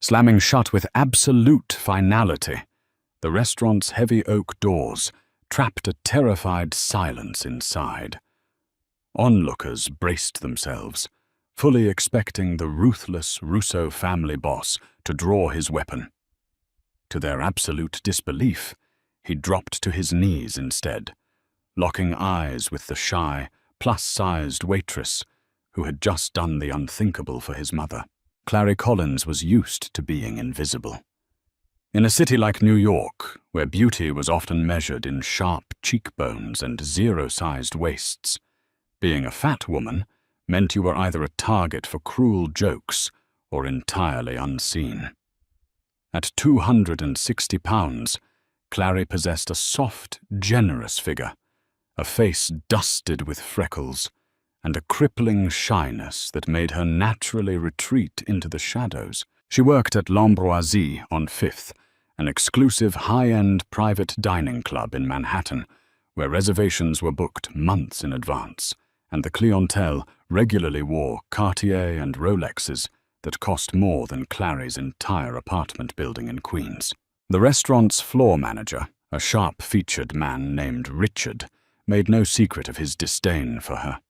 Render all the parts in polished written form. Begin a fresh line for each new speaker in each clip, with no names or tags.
Slamming shut with absolute finality, the restaurant's heavy oak doors trapped a terrified silence inside. Onlookers braced themselves, fully expecting the ruthless Russo family boss to draw his weapon. To their absolute disbelief, he dropped to his knees instead, locking eyes with the shy, plus-sized waitress who had just done the unthinkable for his mother. Clary Collins was used to being invisible. In a city like New York, where beauty was often measured in sharp cheekbones and zero-sized waists, being a fat woman meant you were either a target for cruel jokes or entirely unseen. At 260 pounds, Clary possessed a soft, generous figure, a face dusted with freckles, and a crippling shyness that made her naturally retreat into the shadows. She worked at L'Ambroisie on 5th, an exclusive high-end private dining club in Manhattan, where reservations were booked months in advance, and the clientele regularly wore Cartier and Rolexes that cost more than Clary's entire apartment building in Queens. The restaurant's floor manager, a sharp-featured man named Richard, made no secret of his disdain for her.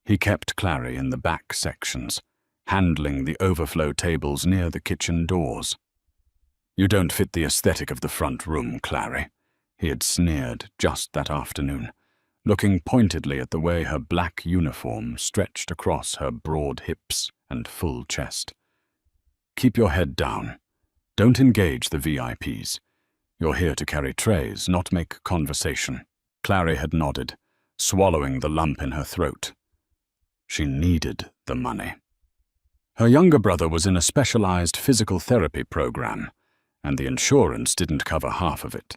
He kept Clary in the back sections, handling the overflow tables near the kitchen doors. "You don't fit the aesthetic of the front room, Clary," he had sneered just that afternoon, looking pointedly at the way her black uniform stretched across her broad hips and full chest. "Keep your head down. Don't engage the VIPs. You're here to carry trays, not make conversation." Clary had nodded, swallowing the lump in her throat. She needed the money. Her younger brother was in a specialized physical therapy program, and the insurance didn't cover half of it.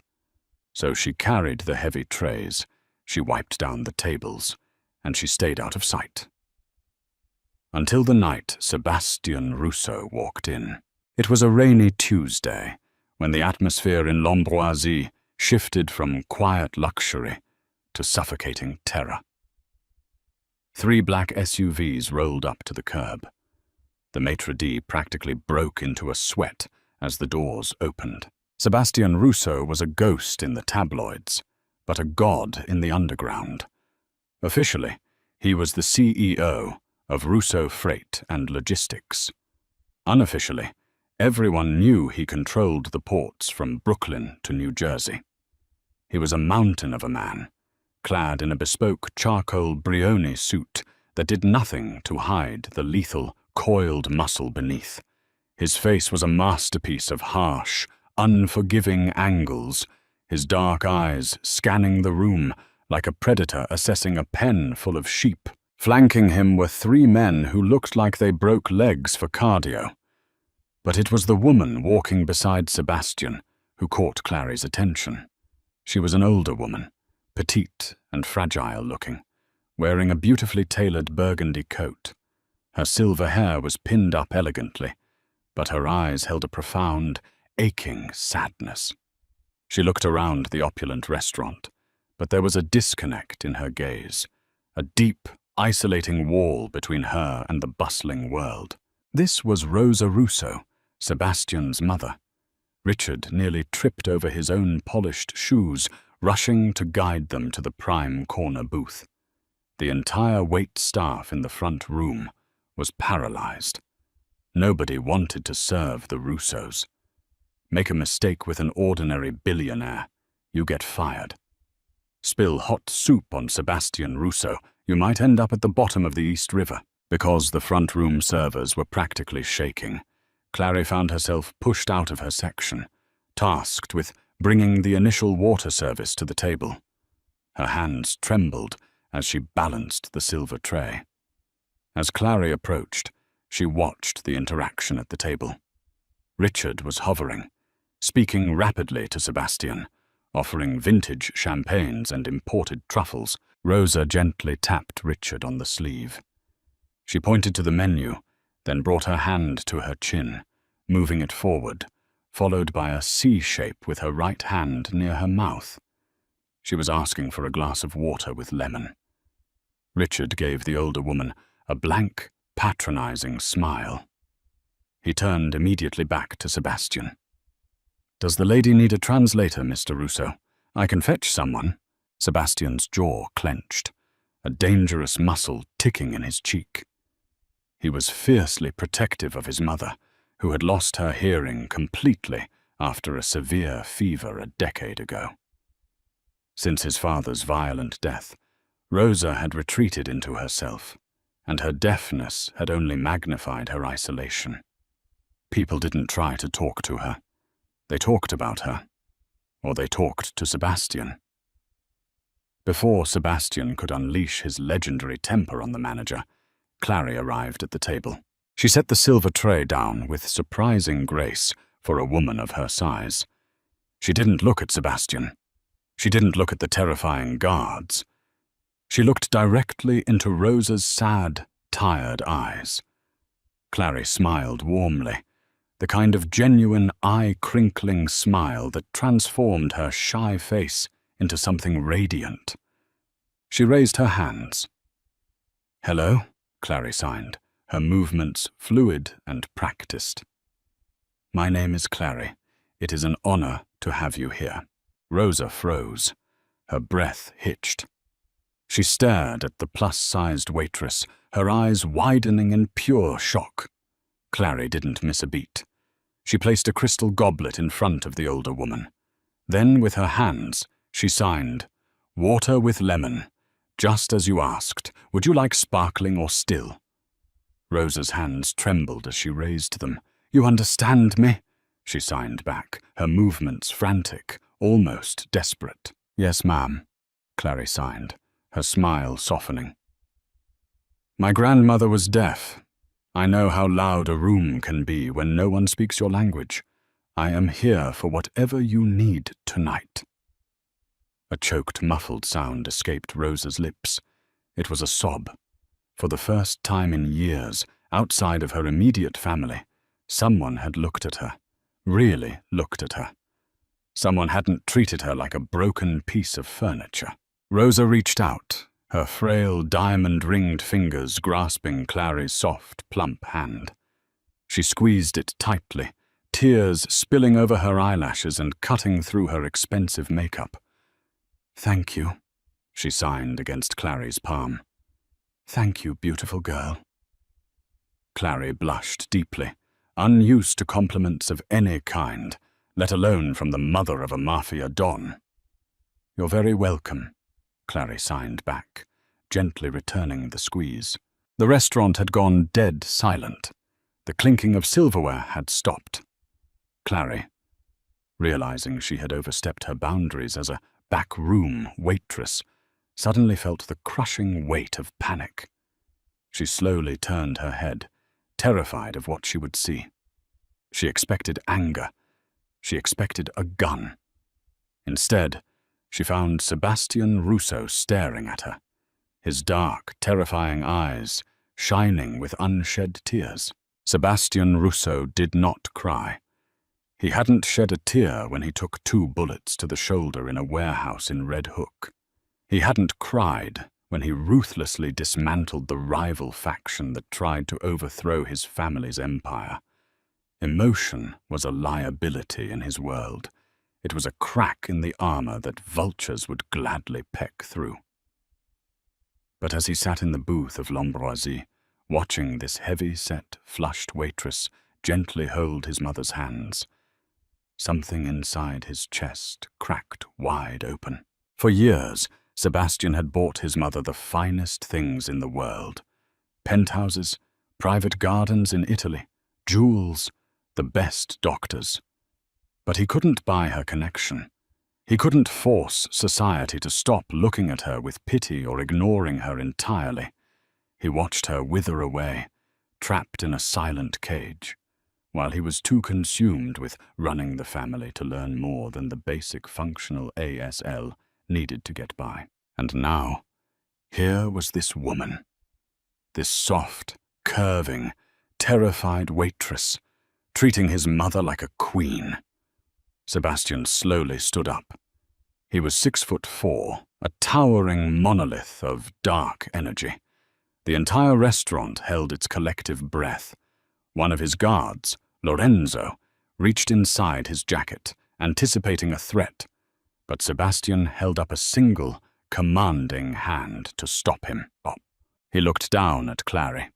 So she carried the heavy trays, she wiped down the tables, and she stayed out of sight. Until the night Sebastian Russo walked in. It was a rainy Tuesday, when the atmosphere in L'Ambroisie shifted from quiet luxury to suffocating terror. 3 black SUVs rolled up to the curb. The maitre d' practically broke into a sweat as the doors opened. Sebastian Russo was a ghost in the tabloids, but a god in the underground. Officially, he was the CEO of Russo Freight and Logistics. Unofficially, everyone knew he controlled the ports from Brooklyn to New Jersey. He was a mountain of a man, clad in a bespoke charcoal Brioni suit that did nothing to hide the lethal, coiled muscle beneath. His face was a masterpiece of harsh, unforgiving angles, his dark eyes scanning the room like a predator assessing a pen full of sheep. Flanking him were 3 men who looked like they broke legs for cardio. But it was the woman walking beside Sebastian who caught Clary's attention. She was an older woman, petite and fragile-looking, wearing a beautifully tailored burgundy coat. Her silver hair was pinned up elegantly, but her eyes held a profound, aching sadness. She looked around the opulent restaurant, but there was a disconnect in her gaze, a deep, isolating wall between her and the bustling world. This was Rosa Russo, Sebastian's mother. Richard nearly tripped over his own polished shoes, rushing to guide them to the prime corner booth. The entire wait staff in the front room was paralyzed. Nobody wanted to serve the Russos. Make a mistake with an ordinary billionaire, you get fired. Spill hot soup on Sebastian Russo, you might end up at the bottom of the East River. Because the front room servers were practically shaking, Clary found herself pushed out of her section, tasked with bringing the initial water service to the table. Her hands trembled as she balanced the silver tray. As Clary approached, she watched the interaction at the table. Richard was hovering, speaking rapidly to Sebastian, offering vintage champagnes and imported truffles. Rosa gently tapped Richard on the sleeve. She pointed to the menu, then brought her hand to her chin, moving it forward, followed by a C shape with her right hand near her mouth. She was asking for a glass of water with lemon. Richard gave the older woman a blank, patronizing smile. He turned immediately back to Sebastian. "Does the lady need a translator, Mr. Russo? I can fetch someone." Sebastian's jaw clenched, a dangerous muscle ticking in his cheek. He was fiercely protective of his mother, who had lost her hearing completely after a severe fever a decade ago. Since his father's violent death, Rosa had retreated into herself, and her deafness had only magnified her isolation. People didn't try to talk to her. They talked about her, or they talked to Sebastian. Before Sebastian could unleash his legendary temper on the manager, Clary arrived at the table. She set the silver tray down with surprising grace for a woman of her size. She didn't look at Sebastian. She didn't look at the terrifying guards. She looked directly into Rosa's sad, tired eyes. Clary smiled warmly, the kind of genuine eye-crinkling smile that transformed her shy face into something radiant. She raised her hands. "Hello," Clary signed, her movements fluid and practiced. "My name is Clary. It is an honor to have you here." Rosa froze. Her breath hitched. She stared at the plus-sized waitress, her eyes widening in pure shock. Clary didn't miss a beat. She placed a crystal goblet in front of the older woman. Then, with her hands, she signed, "Water with lemon. Just as you asked. Would you like sparkling or still?" Rosa's hands trembled as she raised them. "You understand me?" she signed back, her movements frantic, almost desperate. "Yes, ma'am," Clary signed, her smile softening. "My grandmother was deaf. I know how loud a room can be when no one speaks your language. I am here for whatever you need tonight." A choked, muffled sound escaped Rosa's lips. It was a sob. For the first time in years, outside of her immediate family, someone had looked at her, really looked at her. Someone hadn't treated her like a broken piece of furniture. Rosa reached out, her frail, diamond-ringed fingers grasping Clary's soft, plump hand. She squeezed it tightly, tears spilling over her eyelashes and cutting through her expensive makeup. "Thank you," she signed against Clary's palm. "Thank you, beautiful girl." Clary blushed deeply, unused to compliments of any kind, let alone from the mother of a mafia don. "You're very welcome," Clary signed back, gently returning the squeeze. The restaurant had gone dead silent. The clinking of silverware had stopped. Clary, realizing she had overstepped her boundaries as a back-room waitress, suddenly felt the crushing weight of panic. She slowly turned her head, terrified of what she would see. She expected anger. She expected a gun. Instead, she found Sebastian Russo staring at her, his dark, terrifying eyes shining with unshed tears. Sebastian Russo did not cry. He hadn't shed a tear when he took 2 bullets to the shoulder in a warehouse in Red Hook. He hadn't cried when he ruthlessly dismantled the rival faction that tried to overthrow his family's empire. Emotion was a liability in his world. It was a crack in the armor that vultures would gladly peck through. But as he sat in the booth of L'Ambroisie, watching this heavy-set, flushed waitress gently hold his mother's hands, something inside his chest cracked wide open. For years, Sebastian had bought his mother the finest things in the world: penthouses, private gardens in Italy, jewels, the best doctors. But he couldn't buy her connection. He couldn't force society to stop looking at her with pity or ignoring her entirely. He watched her wither away, trapped in a silent cage, while he was too consumed with running the family to learn more than the basic functional ASL needed to get by. And now, here was this woman, this soft, curving, terrified waitress, treating his mother like a queen. Sebastian slowly stood up. He was 6'4", a towering monolith of dark energy. The entire restaurant held its collective breath, One of his guards, Lorenzo, reached inside his jacket, anticipating a threat, but Sebastian held up a single, commanding hand to stop him. He looked down at Clary.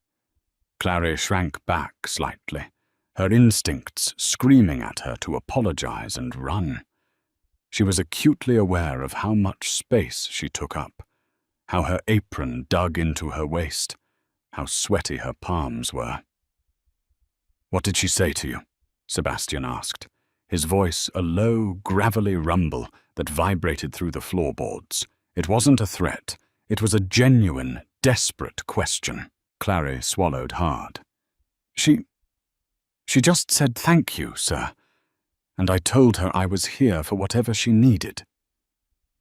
Clary shrank back slightly, her instincts screaming at her to apologize and run. She was acutely aware of how much space she took up, how her apron dug into her waist, how sweaty her palms were. "What did she say to you?" Sebastian asked, his voice a low, gravelly rumble that vibrated through the floorboards. It wasn't a threat. It was a genuine, desperate question. Clary swallowed hard. She just said thank you, sir, and I told her I was here for whatever she needed."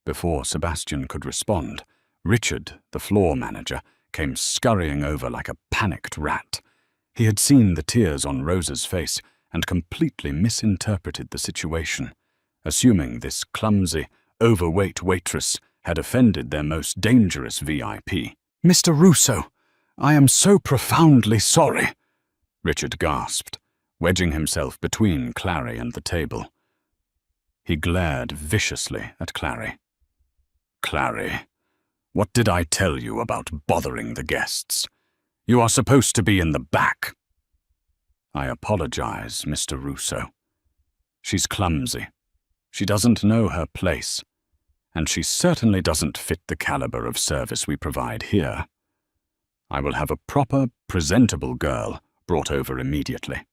Before Sebastian could respond, Richard, the floor manager, came scurrying over like a panicked rat. He had seen the tears on Rosa's face and completely misinterpreted the situation, assuming this clumsy, overweight waitress had offended their most dangerous VIP. "Mr. Russo, I am so profoundly sorry," Richard gasped, wedging himself between Clary and the table. He glared viciously at Clary. "Clary, what did I tell you about bothering the guests? You are supposed to be in the back." "I apologize, Mr. Russo. She's clumsy. She doesn't know her place, and she certainly doesn't fit the caliber of service we provide here. I will have a proper, presentable girl brought over immediately.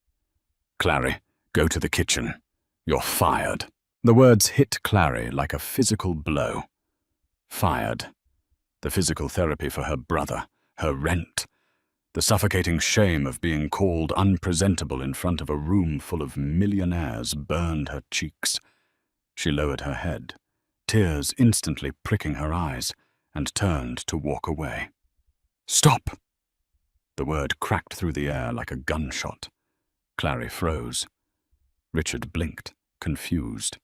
Clary, go to the kitchen. You're fired." The words hit Clary like a physical blow. Fired. The physical therapy for her brother, her rent, the suffocating shame of being called unpresentable in front of a room full of millionaires burned her cheeks. She lowered her head, tears instantly pricking her eyes, and turned to walk away. "Stop!" The word cracked through the air like a gunshot. Clary froze. Richard blinked, confused.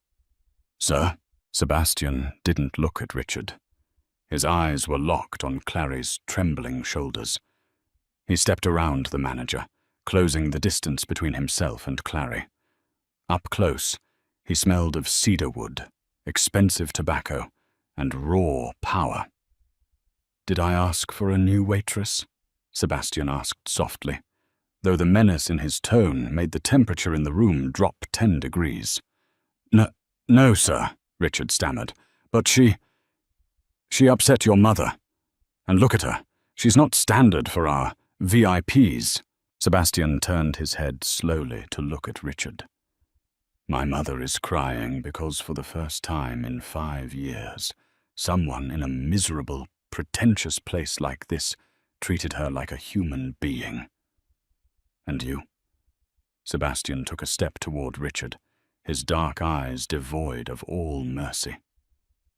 "Sir?" Sebastian didn't look at Richard. His eyes were locked on Clary's trembling shoulders. He stepped around the manager, closing the distance between himself and Clary. Up close, he smelled of cedarwood, expensive tobacco, and raw power. "Did I ask for a new waitress?" Sebastian asked softly, though the menace in his tone made the temperature in the room drop 10 degrees. No, sir," Richard stammered, "but she upset your mother. And look at her. She's not standard for our VIPs." Sebastian turned his head slowly to look at Richard. "My mother is crying because for the first time in 5 years, someone in a miserable, pretentious place like this treated her like a human being. And you?" Sebastian took a step toward Richard, his dark eyes devoid of all mercy.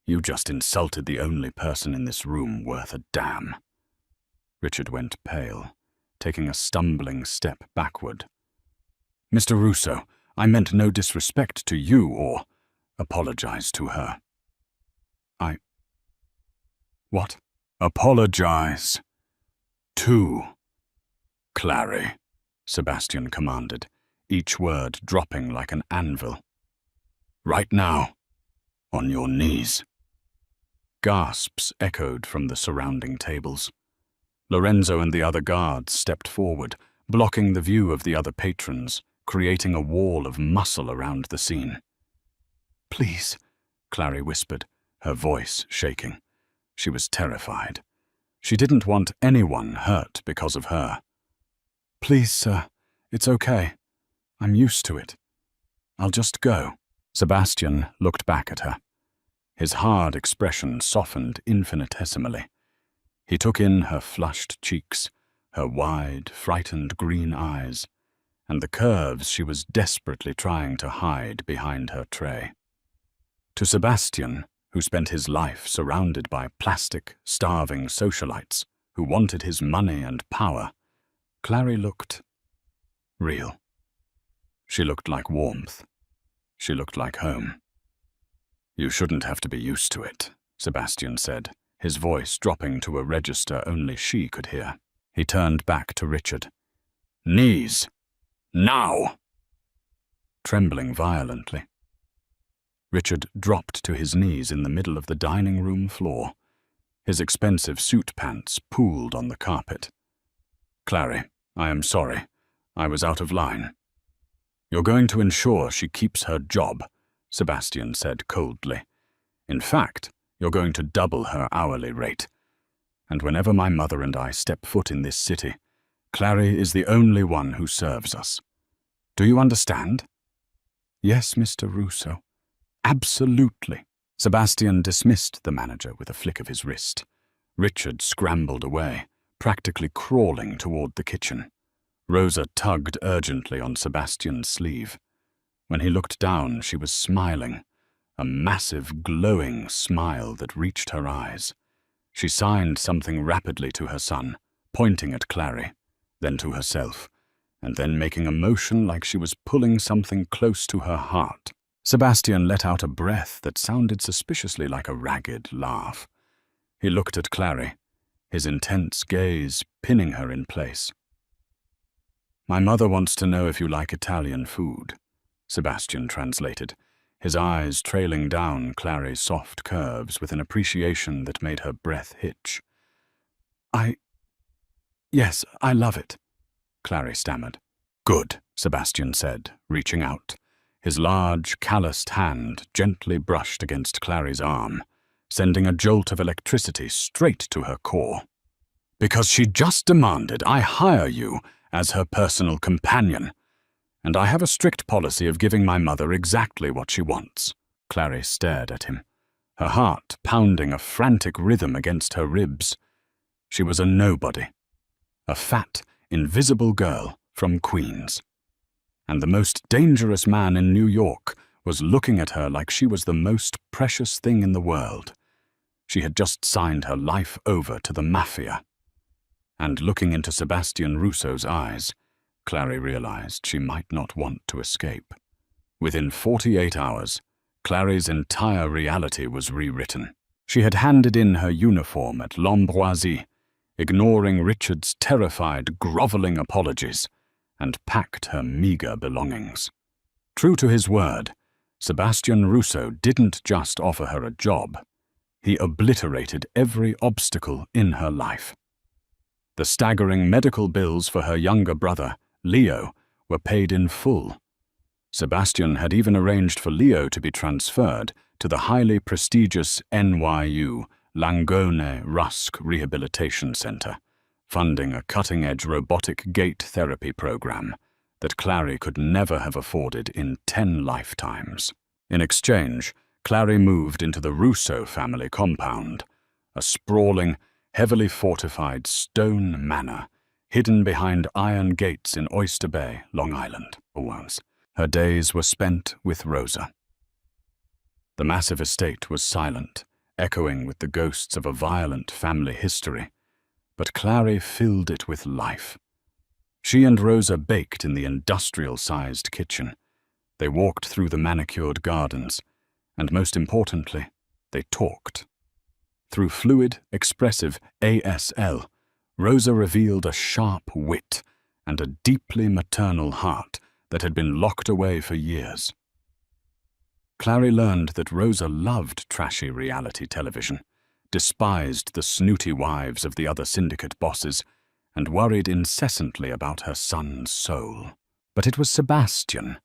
"You just insulted the only person in this room worth a damn." Richard went pale, taking a stumbling step backward. "Mr. Russo, I meant no disrespect to you or apologize to her." What? "Apologize to Clary," Sebastian commanded, each word dropping like an anvil. "Right now, on your knees." Gasps echoed from the surrounding tables. Lorenzo and the other guards stepped forward, blocking the view of the other patrons, creating a wall of muscle around the scene. "Please," Clary whispered, her voice shaking. She was terrified. She didn't want anyone hurt because of her. "Please, sir, it's okay. I'm used to it. I'll just go." Sebastian looked back at her. His hard expression softened infinitesimally. He took in her flushed cheeks, her wide, frightened green eyes, and the curves she was desperately trying to hide behind her tray. To Sebastian, who spent his life surrounded by plastic, starving socialites who wanted his money and power, Clary looked real. She looked like warmth. She looked like home. "You shouldn't have to be used to it," Sebastian said, his voice dropping to a register only she could hear. He turned back to Richard. "Knees!" Now! Trembling violently, Richard dropped to his knees in the middle of the dining room floor. His expensive suit pants pooled on the carpet. Clary, I am sorry. I was out of line. You're going to ensure she keeps her job, Sebastian said coldly. In fact, you're going to double her hourly rate. And whenever my mother and I step foot in this city, Clary is the only one who serves us. Do you understand? Yes, Mr. Russo. Absolutely. Sebastian dismissed the manager with a flick of his wrist. Richard scrambled away, practically crawling toward the kitchen. Rosa tugged urgently on Sebastian's sleeve. When he looked down, she was smiling, a massive, glowing smile that reached her eyes. She signed something rapidly to her son, pointing at Clary, then to herself, and then making a motion like she was pulling something close to her heart. Sebastian let out a breath that sounded suspiciously like a ragged laugh. He looked at Clary, his intense gaze pinning her in place. My mother wants to know if you like Italian food, Sebastian translated, his eyes trailing down Clary's soft curves with an appreciation that made her breath hitch. Yes, I love it, Clary stammered. Good, Sebastian said, reaching out. His large, calloused hand gently brushed against Clary's arm, sending a jolt of electricity straight to her core. Because she just demanded I hire you as her personal companion, and I have a strict policy of giving my mother exactly what she wants. Clary stared at him, her heart pounding a frantic rhythm against her ribs. She was a nobody, a fat, invisible girl from Queens. And the most dangerous man in New York was looking at her like she was the most precious thing in the world. She had just signed her life over to the Mafia. And looking into Sebastian Russo's eyes, Clary realized she might not want to escape. Within 48 hours, Clary's entire reality was rewritten. She had handed in her uniform at L'Ambroisie, ignoring Richard's terrified, groveling apologies, and packed her meager belongings. True to his word, Sebastian Russo didn't just offer her a job. He obliterated every obstacle in her life. The staggering medical bills for her younger brother, Leo, were paid in full. Sebastian had even arranged for Leo to be transferred to the highly prestigious NYU Langone Rusk Rehabilitation Center, funding a cutting-edge robotic gait therapy program that Clary could never have afforded in 10 lifetimes. In exchange, Clary moved into the Russo family compound, a sprawling, heavily fortified stone manor hidden behind iron gates in Oyster Bay, Long Island. Her days were spent with Rosa. The massive estate was silent, echoing with the ghosts of a violent family history, but Clary filled it with life. She and Rosa baked in the industrial-sized kitchen. They walked through the manicured gardens, and most importantly, they talked. Through fluid, expressive ASL, Rosa revealed a sharp wit and a deeply maternal heart that had been locked away for years. Clary learned that Rosa loved trashy reality television, despised the snooty wives of the other syndicate bosses, and worried incessantly about her son's soul. But it was Sebastian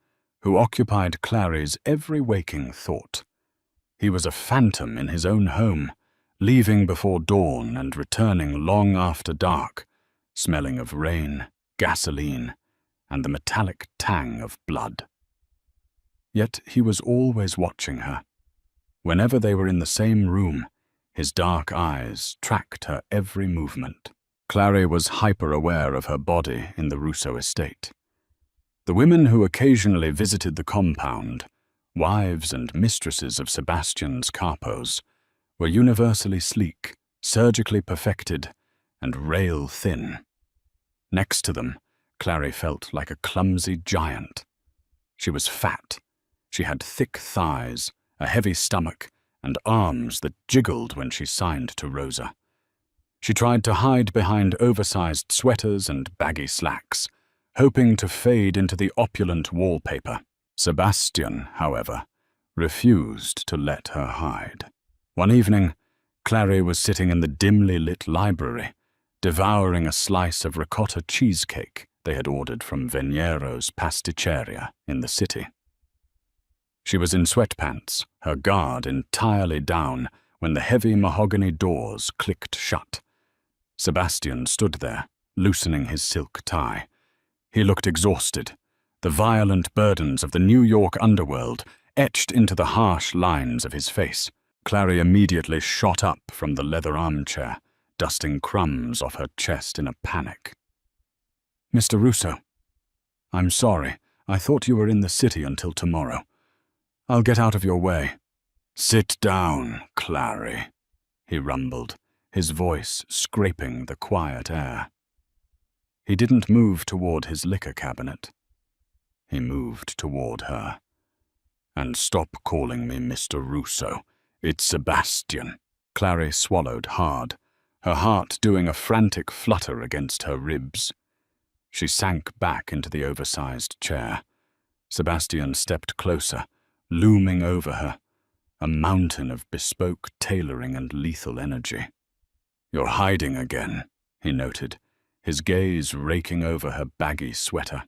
who occupied Clary's every waking thought. He was a phantom in his own home, leaving before dawn and returning long after dark, smelling of rain, gasoline, and the metallic tang of blood. Yet he was always watching her. Whenever they were in the same room, his dark eyes tracked her every movement. Clary was hyper-aware of her body in the Russo estate. The women who occasionally visited the compound, wives and mistresses of Sebastian's capos, were universally sleek, surgically perfected, and rail-thin. Next to them, Clary felt like a clumsy giant. She was fat. She had thick thighs, a heavy stomach, and arms that jiggled when she signed to Rosa. She tried to hide behind oversized sweaters and baggy slacks, hoping to fade into the opulent wallpaper. Sebastian, however, refused to let her hide. One evening, Clary was sitting in the dimly lit library, devouring a slice of ricotta cheesecake they had ordered from Veniero's pasticceria in the city. She was in sweatpants, her guard entirely down, when the heavy mahogany doors clicked shut. Sebastian stood there, loosening his silk tie. He looked exhausted, the violent burdens of the New York underworld etched into the harsh lines of his face. Clary immediately shot up from the leather armchair, dusting crumbs off her chest in a panic. "Mr. Russo, I'm sorry. I thought you were in the city until tomorrow. I'll get out of your way." "Sit down, Clary," he rumbled, his voice scraping the quiet air. He didn't move toward his liquor cabinet. He moved toward her. "And stop calling me Mr. Russo. It's Sebastian." Clary swallowed hard, her heart doing a frantic flutter against her ribs. She sank back into the oversized chair. Sebastian stepped closer, looming over her, a mountain of bespoke tailoring and lethal energy. "You're hiding again," he noted, his gaze raking over her baggy sweater.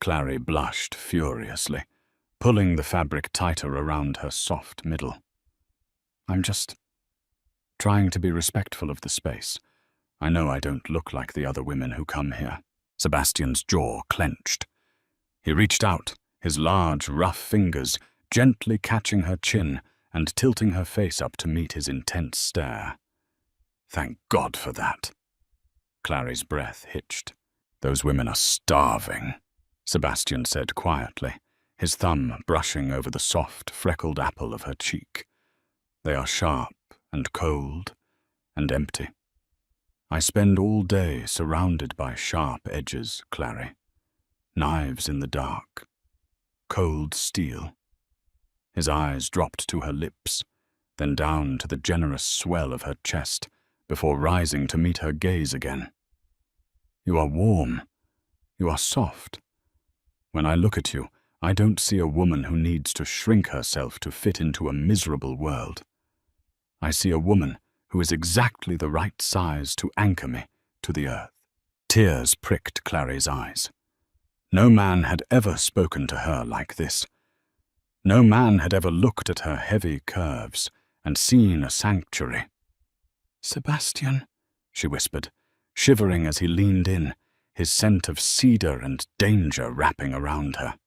Clary blushed furiously, pulling the fabric tighter around her soft middle. "I'm just trying to be respectful of the space. I know I don't look like the other women who come here." Sebastian's jaw clenched. He reached out, his large, rough fingers gently catching her chin and tilting her face up to meet his intense stare. "Thank God for that." Clary's breath hitched. "Those women are starving," Sebastian said quietly, his thumb brushing over the soft, freckled apple of her cheek. "They are sharp and cold and empty. I spend all day surrounded by sharp edges, Clary. Knives in the dark. Cold steel." His eyes dropped to her lips, then down to the generous swell of her chest, before rising to meet her gaze again. "You are warm. You are soft. When I look at you, I don't see a woman who needs to shrink herself to fit into a miserable world. I see a woman who is exactly the right size to anchor me to the earth." Tears pricked Clary's eyes. No man had ever spoken to her like this. No man had ever looked at her heavy curves and seen a sanctuary. "Sebastian," she whispered, shivering as he leaned in, his scent of cedar and danger wrapping around her.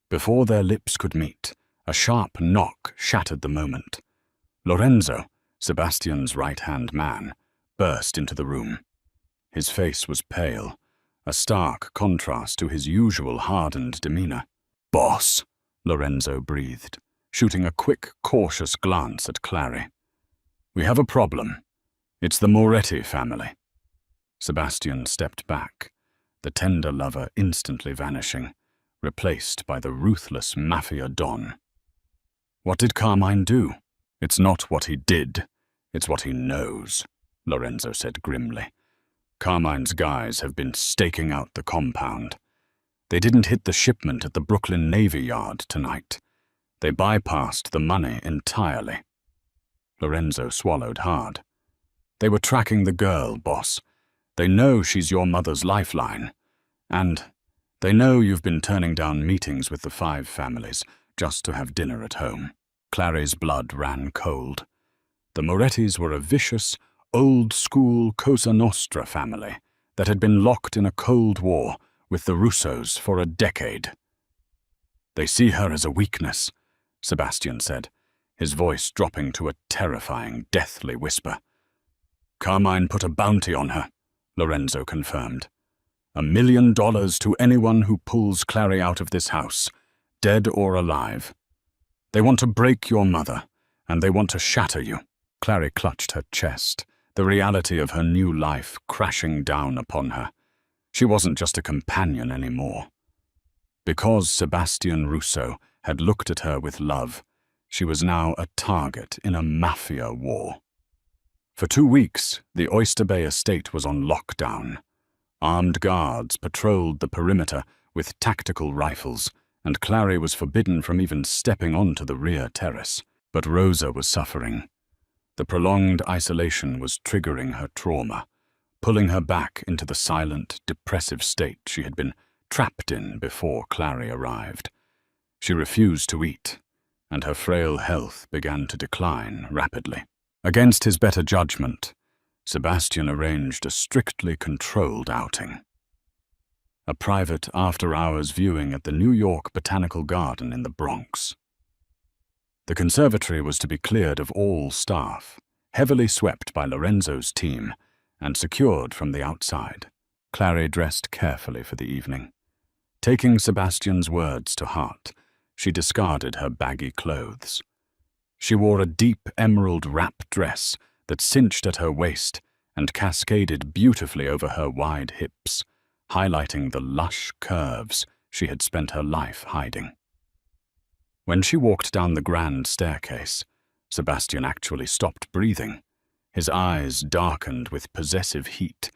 Before their lips could meet, a sharp knock shattered the moment. Lorenzo, Sebastian's right-hand man, burst into the room. His face was pale, a stark contrast to his usual hardened demeanor. "Boss," Lorenzo breathed, shooting a quick, cautious glance at Clary. "We have a problem. It's the Moretti family." Sebastian stepped back, the tender lover instantly vanishing, replaced by the ruthless Mafia Don. "What did Carmine do?" "It's not what he did, it's what he knows," Lorenzo said grimly. "Carmine's guys have been staking out the compound. They didn't hit the shipment at the Brooklyn Navy Yard tonight. They bypassed the money entirely." Lorenzo swallowed hard. "They were tracking the girl, boss. They know she's your mother's lifeline. And they know you've been turning down meetings with the 5 families just to have dinner at home." Clary's blood ran cold. The Morettis were a vicious, old-school Cosa Nostra family that had been locked in a Cold War with the Russos for a decade. "They see her as a weakness," Sebastian said, his voice dropping to a terrifying, deathly whisper. "Carmine put a bounty on her," Lorenzo confirmed. $1 million to anyone who pulls Clary out of this house, dead or alive. They want to break your mother, and they want to shatter you." Clary clutched her chest, the reality of her new life crashing down upon her. She wasn't just a companion anymore. Because Sebastian Russo had looked at her with love, she was now a target in a mafia war. For 2 weeks, the Oyster Bay estate was on lockdown. Armed guards patrolled the perimeter with tactical rifles, and Clary was forbidden from even stepping onto the rear terrace. But Rosa was suffering. The prolonged isolation was triggering her trauma, pulling her back into the silent, depressive state she had been trapped in before Clary arrived. She refused to eat, and her frail health began to decline rapidly. Against his better judgment, Sebastian arranged a strictly controlled outing. A private after-hours viewing at the New York Botanical Garden in the Bronx. The conservatory was to be cleared of all staff, heavily swept by Lorenzo's team, and secured from the outside. Clary dressed carefully for the evening. Taking Sebastian's words to heart, she discarded her baggy clothes. She wore a deep emerald wrap dress that cinched at her waist and cascaded beautifully over her wide hips, highlighting the lush curves she had spent her life hiding. When she walked down the grand staircase, Sebastian actually stopped breathing. His eyes darkened with possessive heat,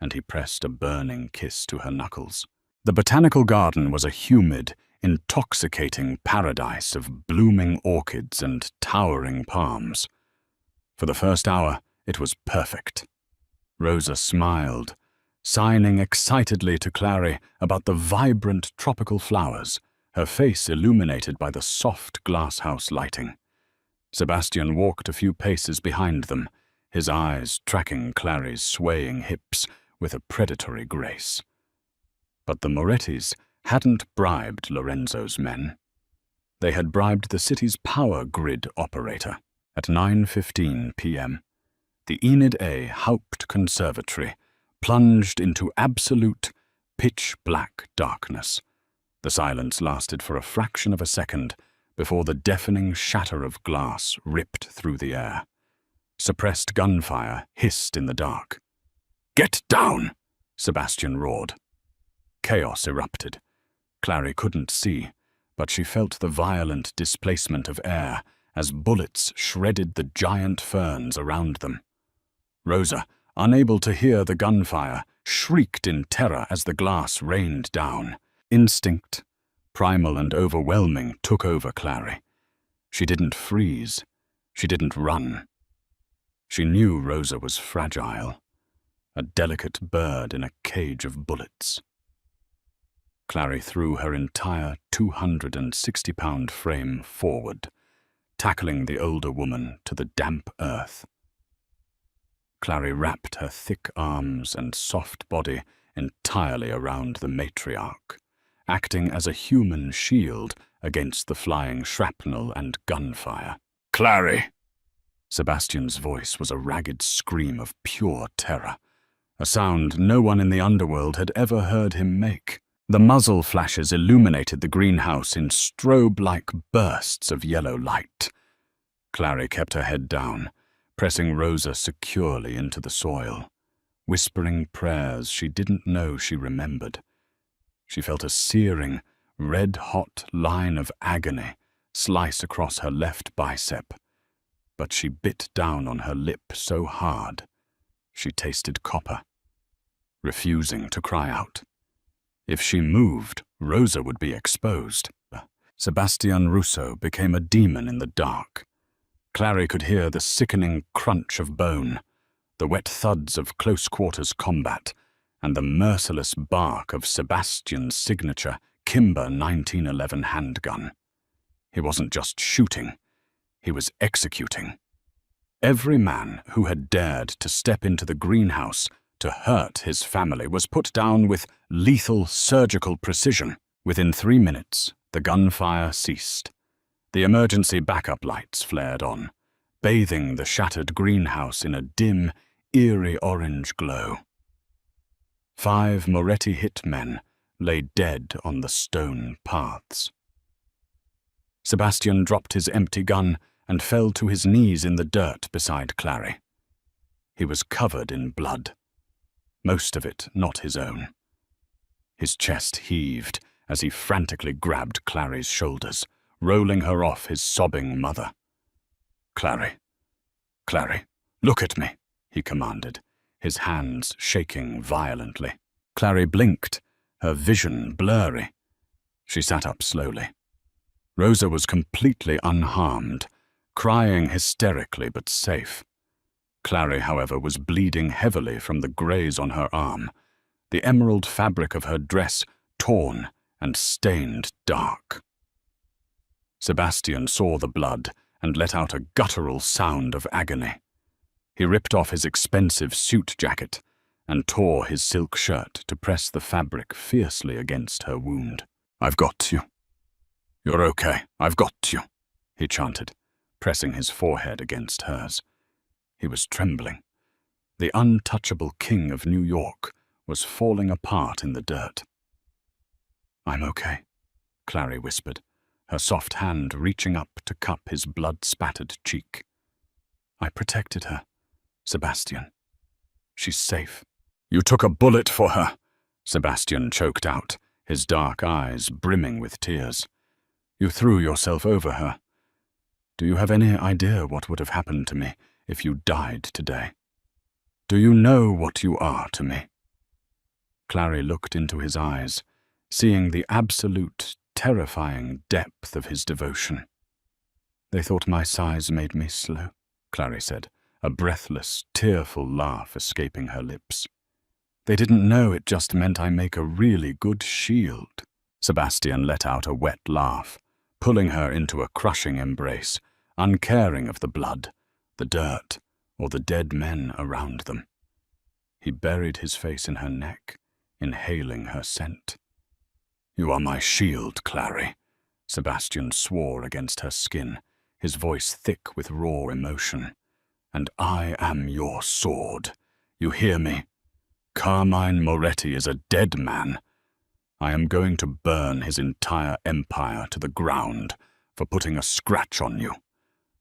and he pressed a burning kiss to her knuckles. The botanical garden was a humid, intoxicating paradise of blooming orchids and towering palms. For the first hour, it was perfect. Rosa smiled, signing excitedly to Clary about the vibrant tropical flowers, her face illuminated by the soft glasshouse lighting. Sebastian walked a few paces behind them, his eyes tracking Clary's swaying hips with a predatory grace. But the Morettis hadn't bribed Lorenzo's men. They had bribed the city's power grid operator. At 9:15 p.m., the Enid A. Haupt Conservatory plunged into absolute, pitch-black darkness. The silence lasted for a fraction of a second before the deafening shatter of glass ripped through the air. Suppressed gunfire hissed in the dark. "Get down!" Sebastian roared. Chaos erupted. Clary couldn't see, but she felt the violent displacement of air as bullets shredded the giant ferns around them. Rosa, unable to hear the gunfire, shrieked in terror as the glass rained down. Instinct, primal and overwhelming, took over Clary. She didn't freeze. She didn't run. She knew Rosa was fragile, a delicate bird in a cage of bullets. Clary threw her entire 260-pound frame forward, tackling the older woman to the damp earth. Clary wrapped her thick arms and soft body entirely around the matriarch, acting as a human shield against the flying shrapnel and gunfire. "Clary!" Sebastian's voice was a ragged scream of pure terror, a sound no one in the underworld had ever heard him make. The muzzle flashes illuminated the greenhouse in strobe-like bursts of yellow light. Clary kept her head down, pressing Rosa securely into the soil, whispering prayers she didn't know she remembered. She felt a searing, red-hot line of agony slice across her left bicep, but she bit down on her lip so hard she tasted copper, refusing to cry out. If she moved, Rosa would be exposed. Sebastian Russo became a demon in the dark. Clary could hear the sickening crunch of bone, the wet thuds of close-quarters combat, and the merciless bark of Sebastian's signature Kimber 1911 handgun. He wasn't just shooting, he was executing. Every man who had dared to step into the greenhouse to hurt his family was put down with lethal surgical precision. Within 3 minutes, the gunfire ceased. The emergency backup lights flared on, bathing the shattered greenhouse in a dim, eerie orange glow. 5 Moretti hitmen lay dead on the stone paths. Sebastian dropped his empty gun and fell to his knees in the dirt beside Clary. He was covered in blood, most of it not his own. His chest heaved as he frantically grabbed Clary's shoulders, rolling her off his sobbing mother. "Clary, Clary, look at me," he commanded, his hands shaking violently. Clary blinked, her vision blurry. She sat up slowly. Rosa was completely unharmed, crying hysterically but safe. Clary, however, was bleeding heavily from the graze on her arm, the emerald fabric of her dress torn and stained dark. Sebastian saw the blood and let out a guttural sound of agony. He ripped off his expensive suit jacket and tore his silk shirt to press the fabric fiercely against her wound. "I've got you. You're okay. I've got you," he chanted, pressing his forehead against hers. He was trembling. The untouchable king of New York was falling apart in the dirt. "I'm okay," Clary whispered, her soft hand reaching up to cup his blood-spattered cheek. "I protected her, Sebastian. She's safe." "You took a bullet for her," Sebastian choked out, his dark eyes brimming with tears. "You threw yourself over her. Do you have any idea what would have happened to me if you died today? Do you know what you are to me?" Clary looked into his eyes, seeing the absolute, terrifying depth of his devotion. "They thought my size made me slow," Clary said, a breathless, tearful laugh escaping her lips. "They didn't know it just meant I make a really good shield." Sebastian let out a wet laugh, pulling her into a crushing embrace, uncaring of the blood, the dirt, or the dead men around them. He buried his face in her neck, inhaling her scent. "You are my shield, Clary," Sebastian swore against her skin, his voice thick with raw emotion. "And I am your sword. You hear me? Carmine Moretti is a dead man. I am going to burn his entire empire to the ground for putting a scratch on you.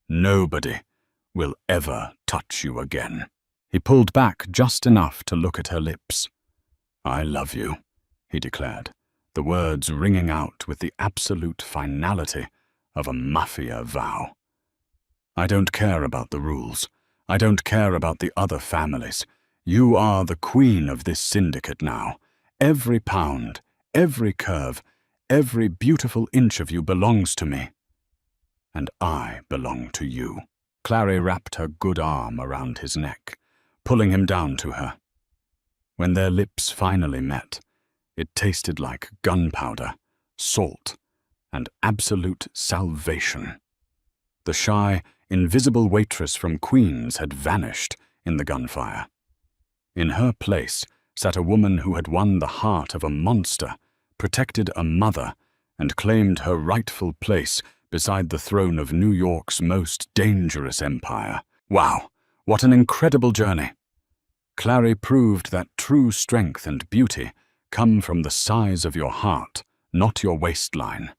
Nobody will ever touch you again." He pulled back just enough to look at her lips. "I love you," he declared, the words ringing out with the absolute finality of a mafia vow. "I don't care about the rules. I don't care about the other families. You are the queen of this syndicate now. Every pound, every curve, every beautiful inch of you belongs to me. And I belong to you." Clary wrapped her good arm around his neck, pulling him down to her. When their lips finally met, it tasted like gunpowder, salt, and absolute salvation. The shy, invisible waitress from Queens had vanished in the gunfire. In her place sat a woman who had won the heart of a monster, protected a mother, and claimed her rightful place beside the throne of New York's most dangerous empire. Wow, what an incredible journey! Clary proved that true strength and beauty come from the size of your heart, not your waistline.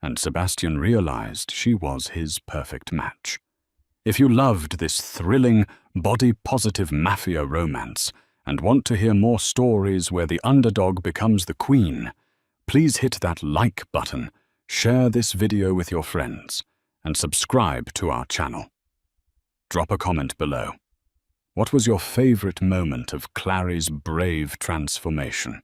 And Sebastian realized she was his perfect match. If you loved this thrilling, body-positive mafia romance and want to hear more stories where the underdog becomes the queen, please hit that like button, share this video with your friends, and subscribe to our channel. Drop a comment below. What was your favorite moment of Clary's brave transformation?